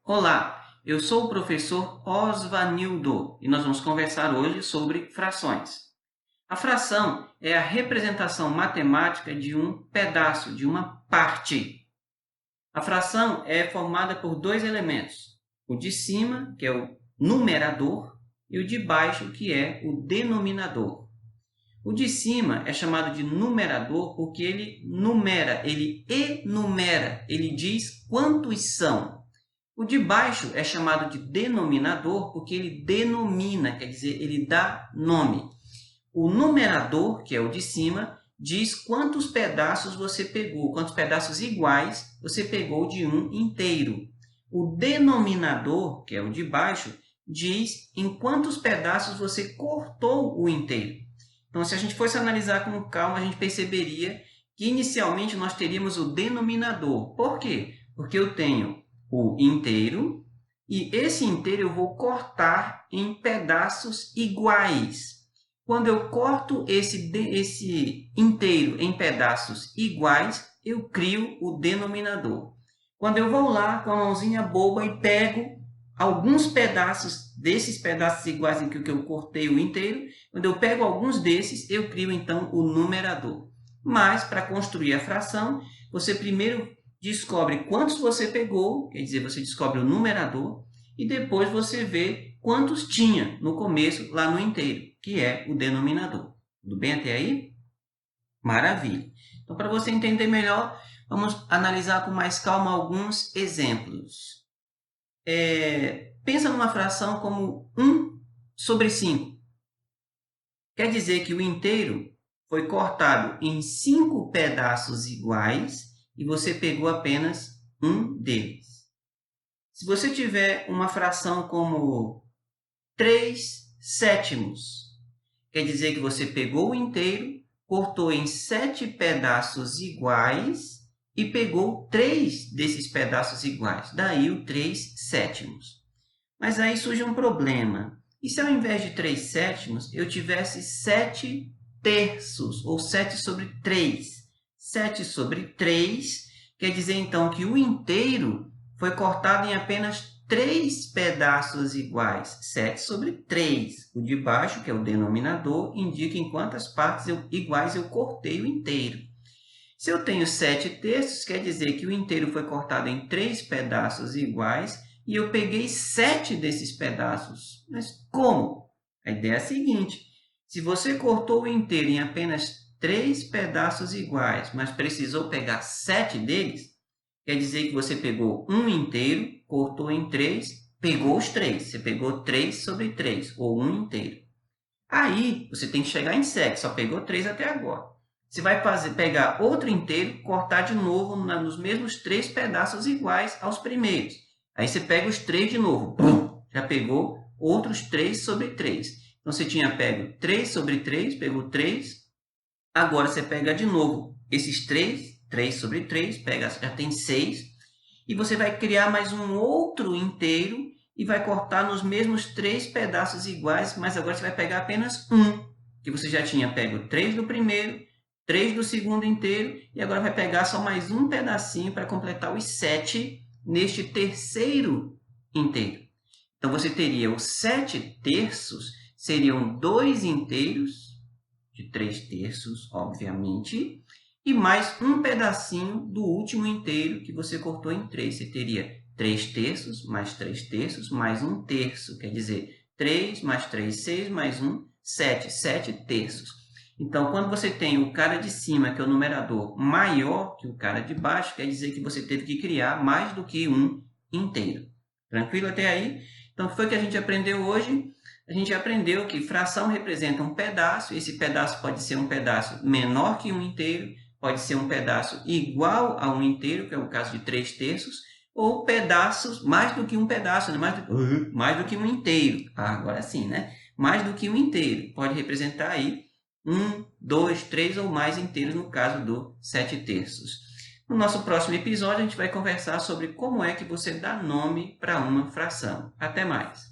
Olá, eu sou o professor Osvanildo e nós vamos conversar hoje sobre frações. A fração é a representação matemática de um pedaço, de uma parte. A fração é formada por dois elementos, o de cima, que é o numerador, e o de baixo, que é o denominador. O de cima é chamado de numerador porque ele numera, ele enumera, ele diz quantos são. O de baixo é chamado de denominador porque ele denomina, quer dizer, ele dá nome. O numerador, que é o de cima, diz quantos pedaços você pegou, quantos pedaços iguais você pegou de um inteiro. O denominador, que é o de baixo, diz em quantos pedaços você cortou o inteiro. Então, se a gente fosse analisar com calma, a gente perceberia que inicialmente nós teríamos o denominador. Por quê? Porque eu tenho o inteiro e esse inteiro eu vou cortar em pedaços iguais. Quando eu corto esse inteiro em pedaços iguais, eu crio o denominador. Quando eu vou lá com a mãozinha boba e pego alguns pedaços desses pedaços iguais em que eu cortei o inteiro, quando eu pego alguns desses, eu crio então o numerador. Mas, para construir a fração, você primeiro descobre quantos você pegou, quer dizer, você descobre o numerador, e depois você vê quantos tinha no começo, lá no inteiro, que é o denominador. Tudo bem até aí? Maravilha! Então, para você entender melhor, vamos analisar com mais calma alguns exemplos. Pensa numa fração como 1 sobre 5. Quer dizer que o inteiro foi cortado em 5 pedaços iguais e você pegou apenas um deles. Se você tiver uma fração como 3 sétimos, quer dizer que você pegou o inteiro, cortou em 7 pedaços iguais e pegou 3 desses pedaços iguais. Daí o 3 sétimos. Mas aí surge um problema. E se ao invés de 3 sétimos, eu tivesse 7 terços, ou 7 sobre 3? 7 sobre 3 quer dizer, então, que o inteiro foi cortado em apenas 3 pedaços iguais. 7 sobre 3. O de baixo, que é o denominador, indica em quantas partes iguais eu cortei o inteiro. Se eu tenho 7 terços, quer dizer que o inteiro foi cortado em 3 pedaços iguais e eu peguei 7 desses pedaços. Mas como? A ideia é a seguinte: se você cortou o inteiro em apenas 3 pedaços iguais, mas precisou pegar 7 deles, quer dizer que você pegou um inteiro, cortou em 3, pegou os 3. Você pegou 3 sobre 3, ou um inteiro. Aí, você tem que chegar em 7, só pegou 3 até agora. Você vai pegar outro inteiro, cortar de novo nos mesmos 3 pedaços iguais aos primeiros. Aí você pega os 3 de novo. Já pegou outros 3 sobre 3. Então, você tinha pego 3 sobre 3, pegou 3. Agora, você pega de novo esses 3, 3 sobre 3, já tem 6. E você vai criar mais um outro inteiro e vai cortar nos mesmos 3 pedaços iguais, mas agora você vai pegar apenas um, que você já tinha pego 3 do primeiro, 3 do segundo inteiro, e agora vai pegar só mais um pedacinho para completar os 7 neste terceiro inteiro. Então, você teria os 7 terços, seriam 2 inteiros, de 3 terços, obviamente, e mais um pedacinho do último inteiro que você cortou em 3. Você teria 3 terços, mais 3 terços, mais 1 terço. Quer dizer, 3 mais 3, 6, mais 1, 7. 7 terços. Então, quando você tem o cara de cima, que é o numerador, maior que o cara de baixo, quer dizer que você teve que criar mais do que um inteiro. Tranquilo até aí? Então, o que foi que a gente aprendeu hoje? A gente aprendeu que fração representa um pedaço. Esse pedaço pode ser um pedaço menor que um inteiro, pode ser um pedaço igual a um inteiro, que é o caso de 3 terços, ou pedaços, mais do que um pedaço, né? mais do que um inteiro. Agora sim, né? Mais do que um inteiro. Pode representar aí 1, 2, 3 ou mais inteiros, no caso do 7 terços. No nosso próximo episódio, a gente vai conversar sobre como é que você dá nome para uma fração. Até mais!